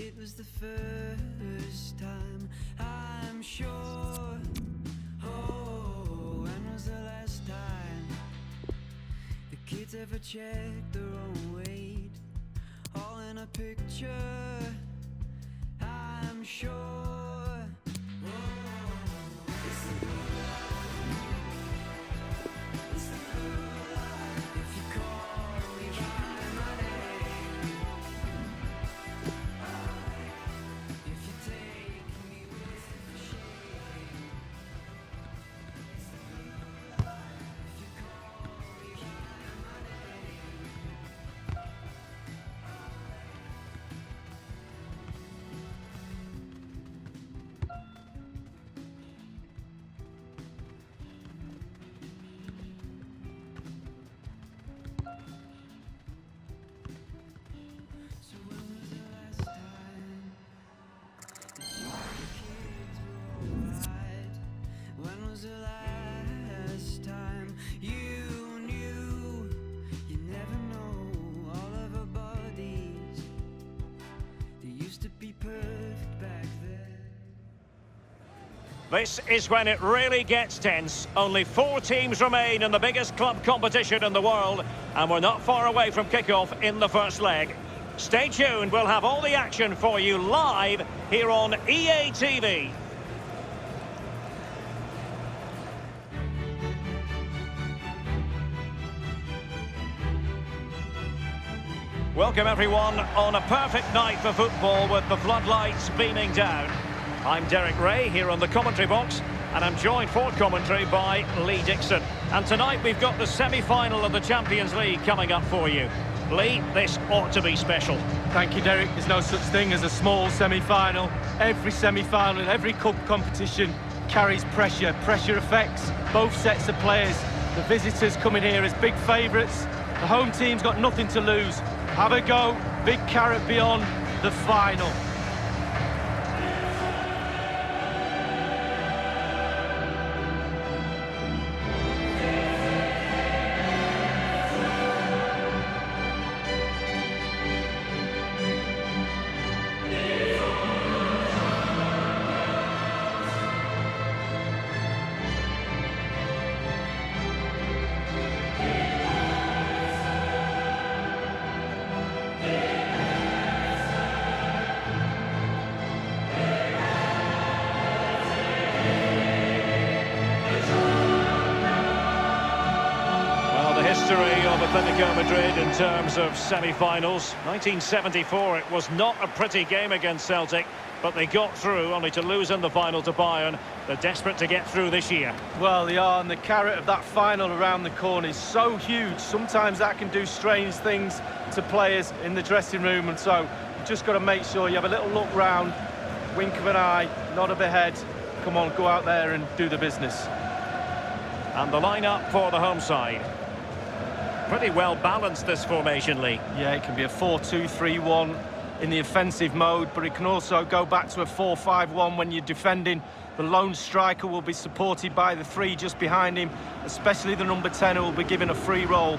it was the first time, I'm sure. Oh, when was the last time the kids ever checked their own weight? All in a picture, I'm sure. It's the blue light. It's the blue light. If you call me by my name, if you take me with shame, it's the blue light. If you call me by my name. So when was the last time that you and the kids were alright? When was the last time you knew? You never know all of our bodies. They used to be perfect back then. This is when it really gets tense. Only 4 teams remain in the biggest club competition in the world, and we're not far away from kickoff in the first leg. Stay tuned, we'll have all the action for you live here on EA TV. Welcome everyone on a perfect night for football with the floodlights beaming down. I'm Derek Ray here on the commentary box, and I'm joined for commentary by Lee Dixon. And tonight we've got the semi-final of the Champions League coming up for you. Lee, this ought to be special. Thank you, Derek. There's no such thing as a small semi-final. Every semi-final, every cup competition carries pressure. Pressure affects both sets of players. The visitors coming here as big favourites. The home team's got nothing to lose. Have a go. Big carrot beyond the final. History of Atletico Madrid in terms of semi-finals. 1974, it was not a pretty game against Celtic, but they got through, only to lose in the final to Bayern. They're desperate to get through this year. Well, they are, and the carrot of that final around the corner is so huge. Sometimes that can do strange things to players in the dressing room, and so you've just got to make sure you have a little look round, wink of an eye, nod of a head. Come on, go out there and do the business. And the lineup for the home side. Pretty well balanced, this formation, Lee. Yeah, it can be a 4-2-3-1 in the offensive mode, but it can also go back to a 4-5-1 when you're defending. The lone striker will be supported by the 3 just behind him, especially the number 10 who will be given a free role.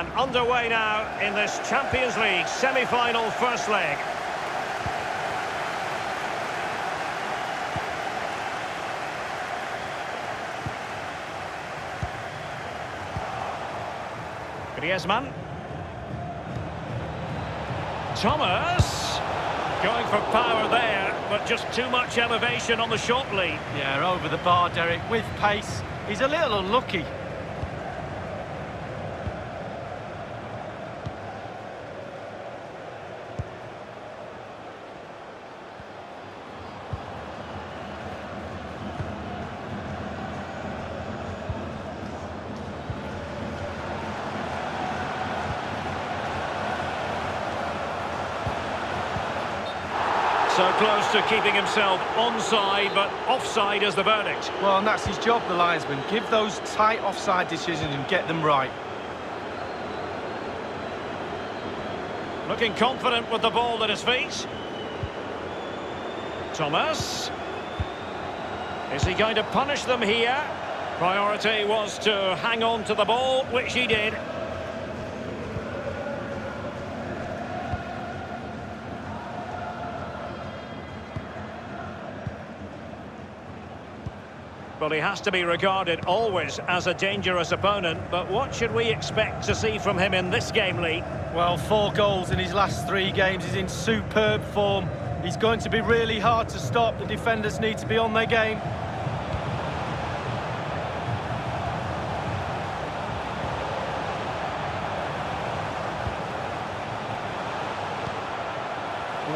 And underway now in this Champions League semi-final first leg. Griezmann. Thomas. Going for power there, but just too much elevation on the short lead. Yeah, over the bar, Derek, with pace. He's a little unlucky. So close to keeping himself onside, but offside is the verdict. Well, and that's his job, the linesman. Give those tight offside decisions and get them right. Looking confident with the ball at his feet. Thomas. Is he going to punish them here? Priority was to hang on to the ball, which he did. Well, he has to be regarded always as a dangerous opponent, but what should we expect to see from him in this game, Lee? Well, 4 goals in his last 3 games. He's in superb form. He's going to be really hard to stop. The defenders need to be on their game.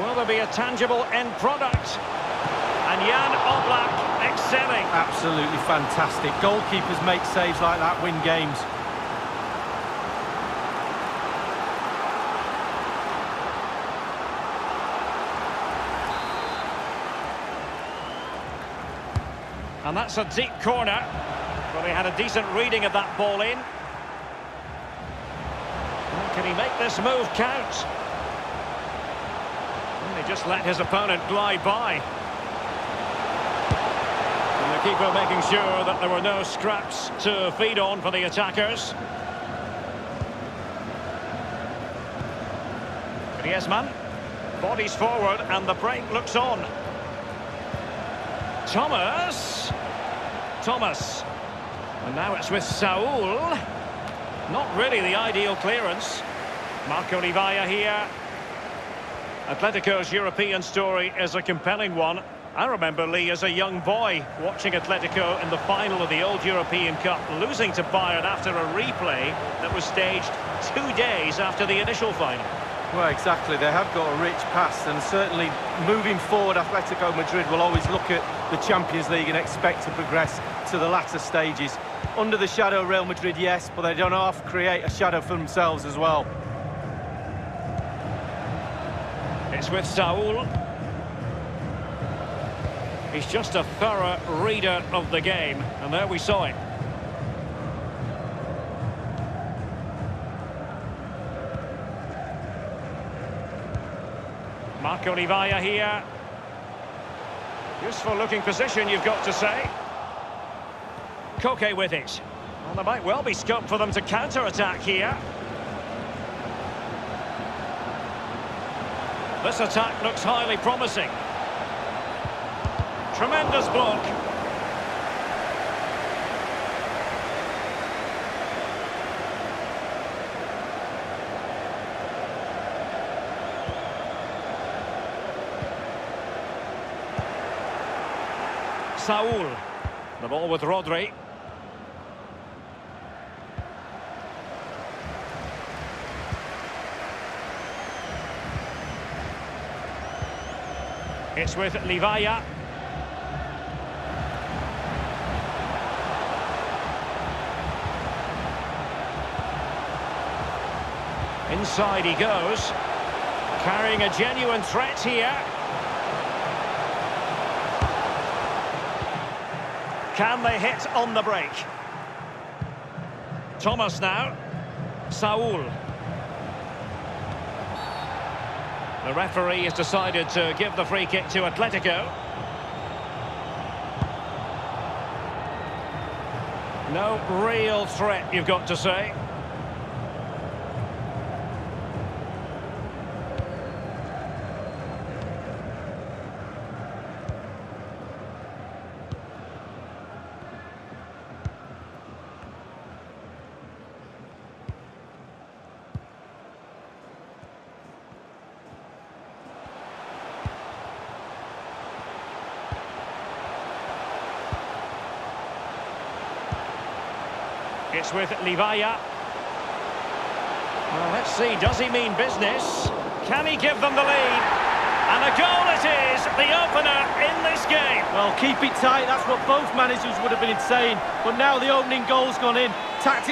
Will there be a tangible end product? And Jan Oblak excelling. Absolutely fantastic. Goalkeepers make saves like that, win games. And that's a deep corner. Well, he had a decent reading of that ball in. Can he make this move count? And he just let his opponent glide by. The keeper making sure that there were no scraps to feed on for the attackers. Griezmann bodies forward and the break looks on. Thomas. And now it's with Saul. Not really the ideal clearance. Marco Rivaya here. Atletico's European story is a compelling one. I remember, Lee, as a young boy, watching Atletico in the final of the old European Cup, losing to Bayern after a replay that was staged 2 days after the initial final. Well, exactly. They have got a rich past, and certainly moving forward, Atletico Madrid will always look at the Champions League and expect to progress to the latter stages. Under the shadow of Real Madrid, yes, but they don't half create a shadow for themselves as well. It's with Saul. He's just a thorough reader of the game, and there we saw it. Marco Rivaya here. Useful looking position, you've got to say. Koke with it. Well, there might well be scope for them to counter-attack here. This attack looks highly promising. Tremendous block. Saul. The ball with Rodri. It's with Livaya. Inside he goes. Carrying a genuine threat here. Can they hit on the break? Thomas now. Saul. The referee has decided to give the free kick to Atletico. No real threat, you've got to say. It's with Livaya. Well, let's see, does he mean business? Can he give them the lead? And a goal it is, the opener in this game. Well, keep it tight, that's what both managers would have been saying. But now the opening goal's gone in. Tactics